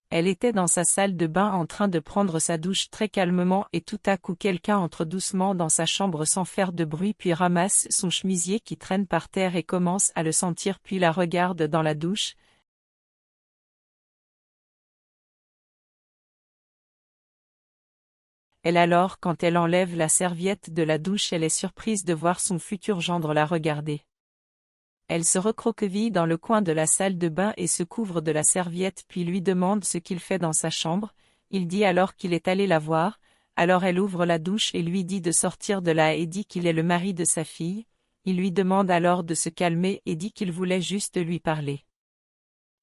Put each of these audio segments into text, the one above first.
Elle était dans sa salle de bain en train de prendre sa douche très calmement et tout à coup quelqu'un entre doucement dans sa chambre sans faire de bruit puis ramasse son chemisier qui traîne par terre et commence à le sentir puis la regarde dans la douche. Alors quand elle enlève la serviette de la douche elle est surprise de voir son futur gendre la regarder. Elle se recroqueville dans le coin de la salle de bain et se couvre de la serviette puis lui demande ce qu'il fait dans sa chambre. Il dit alors qu'il est allé la voir, alors elle ouvre la douche et lui dit de sortir de là et dit qu'il est le mari de sa fille. Il lui demande alors de se calmer et dit qu'il voulait juste lui parler.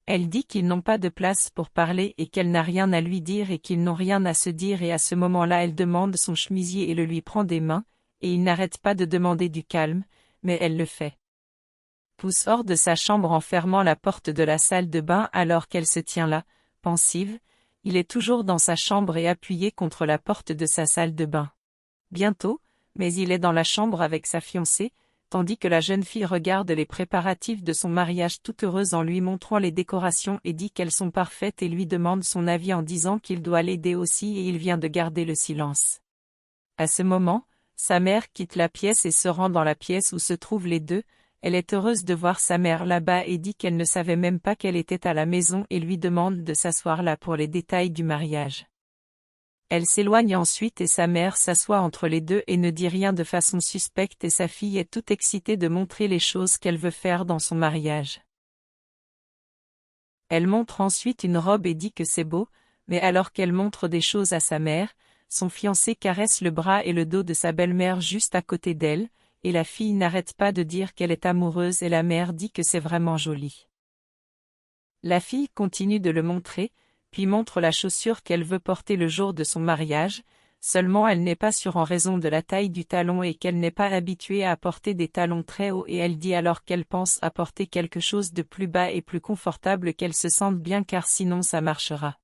Elle dit qu'ils n'ont pas de place pour parler et qu'elle n'a rien à lui dire et qu'ils n'ont rien à se dire et à ce moment-là elle demande son chemisier et le lui prend des mains, et il n'arrête pas de demander du calme, mais elle le fait. Pousse hors de sa chambre en fermant la porte de la salle de bain alors qu'elle se tient là, pensive, il est toujours dans sa chambre et appuyé contre la porte de sa salle de bain. Bientôt, mais il est dans la chambre avec sa fiancée, tandis que la jeune fille regarde les préparatifs de son mariage toute heureuse en lui montrant les décorations et dit qu'elles sont parfaites et lui demande son avis en disant qu'il doit l'aider aussi et il vient de garder le silence. À ce moment, sa mère quitte la pièce et se rend dans la pièce où se trouvent les deux. Elle est heureuse de voir sa mère là-bas et dit qu'elle ne savait même pas qu'elle était à la maison et lui demande de s'asseoir là pour les détails du mariage. Elle s'éloigne ensuite et sa mère s'assoit entre les deux et ne dit rien de façon suspecte et sa fille est toute excitée de montrer les choses qu'elle veut faire dans son mariage. Elle montre ensuite une robe et dit que c'est beau, mais alors qu'elle montre des choses à sa mère, son fiancé caresse le bras et le dos de sa belle-mère juste à côté d'elle, et la fille n'arrête pas de dire qu'elle est amoureuse et la mère dit que c'est vraiment joli. La fille continue de le montrer, puis montre la chaussure qu'elle veut porter le jour de son mariage, seulement elle n'est pas sûre en raison de la taille du talon et qu'elle n'est pas habituée à porter des talons très hauts et elle dit alors qu'elle pense à porter quelque chose de plus bas et plus confortable qu'elle se sente bien car sinon ça marchera.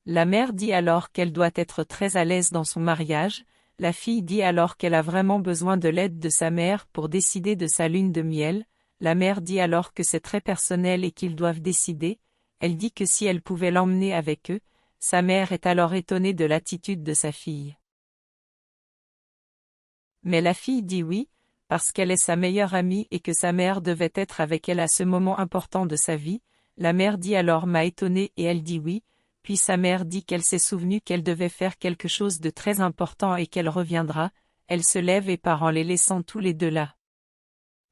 La mère dit alors qu'elle doit être très à l'aise dans son mariage. La fille dit alors qu'elle a vraiment besoin de l'aide de sa mère pour décider de sa lune de miel. La mère dit alors que c'est très personnel et qu'ils doivent décider. Elle dit que si elle pouvait l'emmener avec eux, sa mère est alors étonnée de l'attitude de sa fille. Mais la fille dit oui, parce qu'elle est sa meilleure amie et que sa mère devait être avec elle à ce moment important de sa vie. La mère dit alors m'a étonnée et elle dit oui. Puis sa mère dit qu'elle s'est souvenue qu'elle devait faire quelque chose de très important et qu'elle reviendra. Elle se lève et part en les laissant tous les deux là.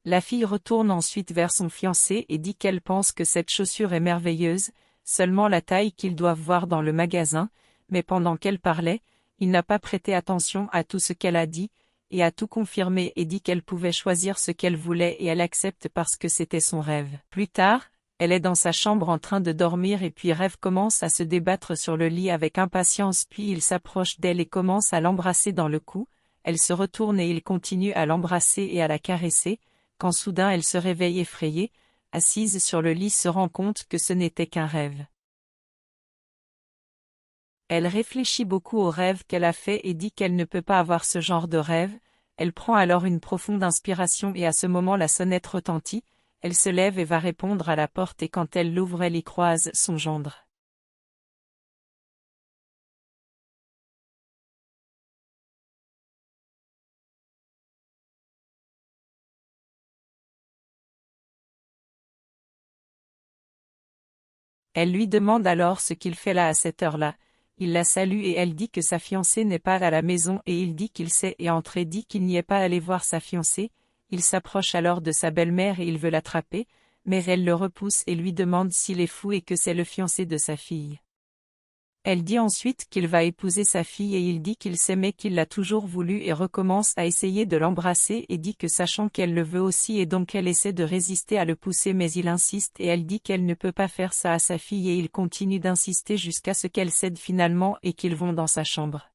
La fille retourne ensuite vers son fiancé et dit qu'elle pense que cette chaussure est merveilleuse, seulement la taille qu'ils doivent voir dans le magasin, mais pendant qu'elle parlait, il n'a pas prêté attention à tout ce qu'elle a dit, et a tout confirmé et dit qu'elle pouvait choisir ce qu'elle voulait et elle accepte parce que c'était son rêve. Plus tard, elle est dans sa chambre en train de dormir et puis Rêve commence à se débattre sur le lit avec impatience puis il s'approche d'elle et commence à l'embrasser dans le cou, elle se retourne et il continue à l'embrasser et à la caresser, quand soudain elle se réveille effrayée, assise sur le lit se rend compte que ce n'était qu'un rêve. Elle réfléchit beaucoup au rêve qu'elle a fait et dit qu'elle ne peut pas avoir ce genre de rêve, elle prend alors une profonde inspiration et à ce moment la sonnette retentit. Elle se lève et va répondre à la porte et quand elle l'ouvre elle y croise son gendre. Elle lui demande alors ce qu'il fait là à cette heure-là. Il la salue et elle dit que sa fiancée n'est pas à la maison et il dit qu'il sait et entré dit qu'il n'y est pas allé voir sa fiancée. Il s'approche alors de sa belle-mère et il veut l'attraper, mais elle le repousse et lui demande s'il est fou et que c'est le fiancé de sa fille. Elle dit ensuite qu'il va épouser sa fille et il dit qu'il s'aimait qu'il l'a toujours voulu et recommence à essayer de l'embrasser et dit que sachant qu'elle le veut aussi et donc elle essaie de résister à le pousser mais il insiste et elle dit qu'elle ne peut pas faire ça à sa fille et il continue d'insister jusqu'à ce qu'elle cède finalement et qu'ils vont dans sa chambre.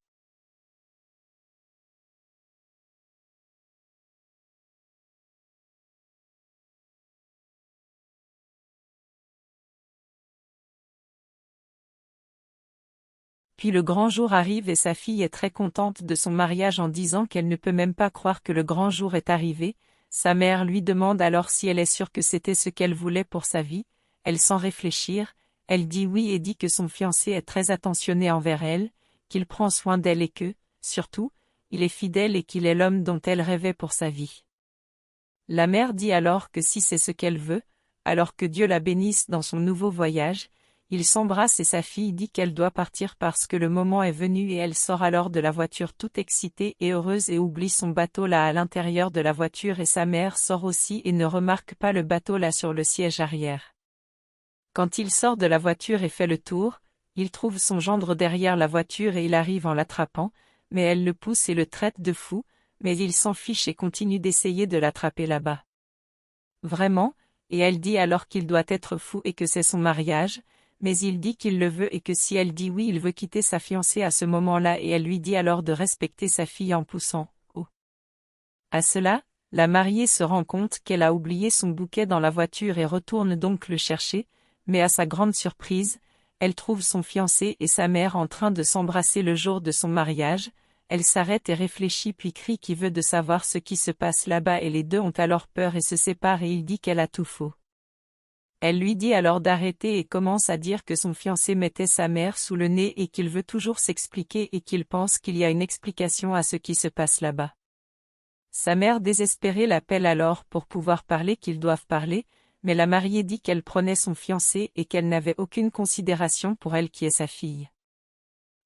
Puis le grand jour arrive et sa fille est très contente de son mariage en disant qu'elle ne peut même pas croire que le grand jour est arrivé. Sa mère lui demande alors si elle est sûre que c'était ce qu'elle voulait pour sa vie. Elle sans réfléchir, Elle dit oui et dit que son fiancé est très attentionné envers elle, qu'il prend soin d'elle et que, surtout, il est fidèle et qu'il est l'homme dont elle rêvait pour sa vie. La mère dit alors que si c'est ce qu'elle veut, alors que Dieu la bénisse dans son nouveau voyage, ils s'embrassent et sa fille dit qu'elle doit partir parce que le moment est venu et elle sort alors de la voiture toute excitée et heureuse et oublie son bateau là à l'intérieur de la voiture et sa mère sort aussi et ne remarque pas le bateau là sur le siège arrière. Quand il sort de la voiture et fait le tour, il trouve son gendre derrière la voiture et il arrive en l'attrapant, mais elle le pousse et le traite de fou, mais il s'en fiche et continue d'essayer de l'attraper là-bas. Vraiment, et elle dit alors qu'il doit être fou et que c'est son mariage, mais il dit qu'il le veut et que si elle dit oui il veut quitter sa fiancée à ce moment-là et elle lui dit alors de respecter sa fille en poussant « Oh ». À cela, la mariée se rend compte qu'elle a oublié son bouquet dans la voiture et retourne donc le chercher, mais à sa grande surprise, elle trouve son fiancé et sa mère en train de s'embrasser le jour de son mariage. Elle s'arrête et réfléchit puis crie qu'il veut de savoir ce qui se passe là-bas et les deux ont alors peur et se séparent et il dit qu'elle a tout faux. Elle lui dit alors d'arrêter et commence à dire que son fiancé mettait sa mère sous le nez et qu'il veut toujours s'expliquer et qu'il pense qu'il y a une explication à ce qui se passe là-bas. Sa mère désespérée l'appelle alors pour pouvoir parler qu'ils doivent parler, mais la mariée dit qu'elle prenait son fiancé et qu'elle n'avait aucune considération pour elle qui est sa fille.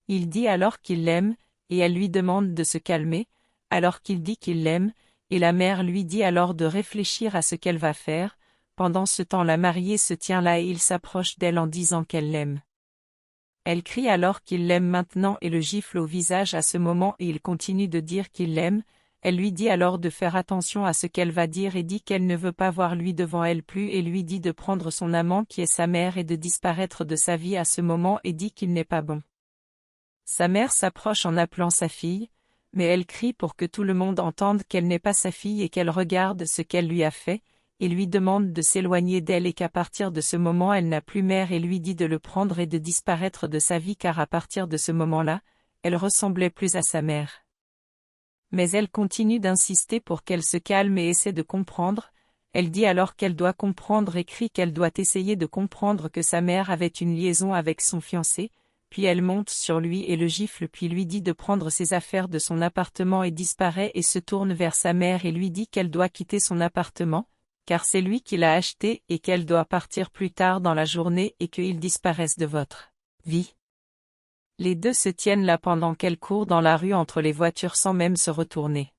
Il dit alors qu'il l'aime, et elle lui demande de se calmer, alors qu'il dit qu'il l'aime, et la mère lui dit alors de réfléchir à ce qu'elle va faire. Pendant ce temps la mariée se tient là et il s'approche d'elle en disant qu'elle l'aime. Elle crie alors qu'il l'aime maintenant et le gifle au visage à ce moment et il continue de dire qu'il l'aime. Elle lui dit alors de faire attention à ce qu'elle va dire et dit qu'elle ne veut pas voir lui devant elle plus et lui dit de prendre son amant qui est sa mère et de disparaître de sa vie à ce moment et dit qu'il n'est pas bon. Sa mère s'approche en appelant sa fille, mais elle crie pour que tout le monde entende qu'elle n'est pas sa fille et qu'elle regarde ce qu'elle lui a fait, et lui demande de s'éloigner d'elle et qu'à partir de ce moment elle n'a plus mère et lui dit de le prendre et de disparaître de sa vie car à partir de ce moment-là, elle ressemblait plus à sa mère. Mais elle continue d'insister pour qu'elle se calme et essaie de comprendre. Elle dit alors qu'elle doit comprendre et crie qu'elle doit essayer de comprendre que sa mère avait une liaison avec son fiancé, puis elle monte sur lui et le gifle puis lui dit de prendre ses affaires de son appartement et disparaît et se tourne vers sa mère et lui dit qu'elle doit quitter son appartement, car c'est lui qui l'a acheté et qu'elle doit partir plus tard dans la journée et qu'ils disparaissent de votre vie. Les deux se tiennent là pendant qu'elle court dans la rue entre les voitures sans même se retourner.